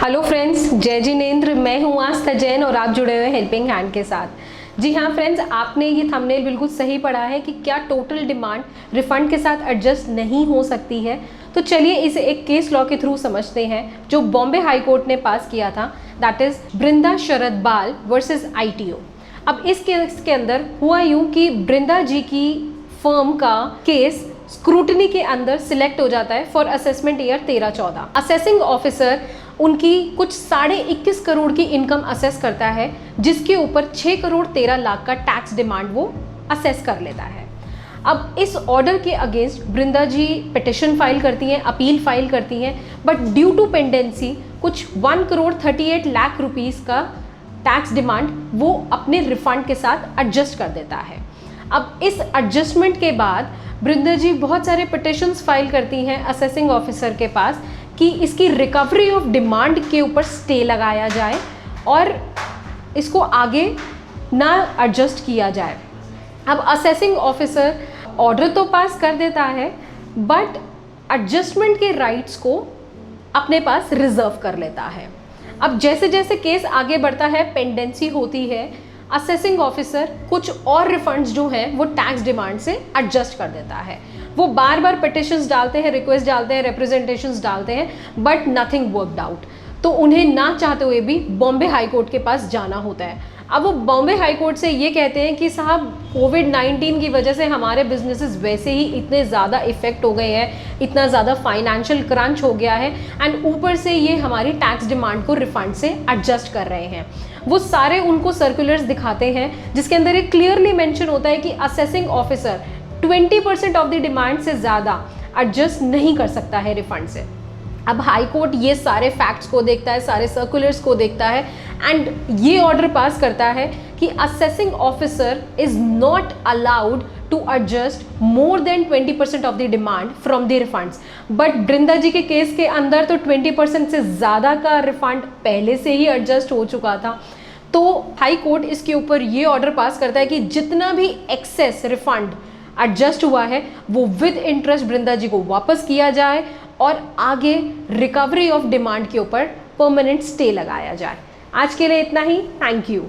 Hello friends, जय जिनेंद्र। मैं हूँ आस्था जैन और आप जुड़े हुए हेल्पिंग हैंड के साथ। जी हाँ फ्रेंड्स, आपने ये थंबनेल बिल्कुल सही पढ़ा है कि क्या टोटल डिमांड रिफंड के साथ एडजस्ट नहीं हो सकती है। तो चलिए इसे एक केस लॉ के थ्रू समझते हैं जो बॉम्बे हाई कोर्ट ने पास किया था, दैट इज बृंदा शरद बाल वर्सेस ITO। अब इस केस के अंदर हुआ यूँ कि बृंदा जी की फर्म का केस स्क्रूटनी के अंदर सिलेक्ट हो जाता है for assessment year 13-14। Assessing officer उनकी कुछ 21.5 करोड़ की इनकम असेस करता है, जिसके ऊपर 6 करोड़ 13 लाख का टैक्स डिमांड वो असेस कर लेता है। अब इस ऑर्डर के अगेंस्ट बृंदा जी पिटिशन फाइल करती हैं, अपील फाइल करती हैं, बट ड्यू टू पेंडेंसी कुछ 1 करोड़ 38 लाख रुपीस का टैक्स डिमांड वो अपने रिफंड के साथ एडजस्ट कर देता है। अब इस एडजस्टमेंट के बाद बृंदा जी बहुत सारे पिटिशंस फाइल करती हैं असेसिंग ऑफिसर के पास कि इसकी रिकवरी ऑफ डिमांड के ऊपर स्टे लगाया जाए और इसको आगे ना एडजस्ट किया जाए। अब असेसिंग ऑफिसर ऑर्डर तो पास कर देता है, बट एडजस्टमेंट के राइट्स को अपने पास रिजर्व कर लेता है। अब जैसे जैसे केस आगे बढ़ता है, पेंडेंसी होती है, असेसिंग ऑफिसर कुछ और रिफंड्स जो हैं वो टैक्स डिमांड से एडजस्ट कर देता है। वो बार बार पिटिशंस डालते हैं, रिक्वेस्ट डालते हैं, रिप्रेजेंटेशंस डालते हैं, बट नथिंग वर्कड आउट। तो उन्हें ना चाहते हुए भी बॉम्बे हाई कोर्ट के पास जाना होता है। अब वो बॉम्बे हाई कोर्ट से ये कहते हैं कि साहब, कोविड-19 की वजह से हमारे बिजनेसेस वैसे ही इतने ज़्यादा इफेक्ट हो गए हैं, इतना ज़्यादा फाइनेंशियल क्रंच हो गया है, एंड ऊपर से ये हमारी टैक्स डिमांड को रिफंड से एडजस्ट कर रहे हैं। वो सारे उनको सर्कुलर्स दिखाते हैं जिसके अंदर एक क्लियरली मेंशन होता है कि assessing officer 20% of the demand से ज़्यादा एडजस्ट नहीं कर सकता है रिफंड से। अब हाई कोर्ट ये सारे फैक्ट्स को देखता है, सारे सर्कुलर्स को देखता है, एंड ये ऑर्डर पास करता है कि assessing officer is not allowed to adjust more than 20% of the demand from the refunds. But Brinda ji के केस के अंदर तो 20% से ज़्यादा का रिफंड पहले से ही एडजस्ट हो चुका था। तो हाई कोर्ट इसके ऊपर ये ऑर्डर पास करता है कि जितना भी एक्सेस रिफंड एडजस्ट हुआ है वो विद इंटरेस्ट बृंदा जी को वापस किया जाए और आगे रिकवरी ऑफ डिमांड के ऊपर परमानेंट स्टे लगाया जाए। आज के लिए इतना ही। Thank you.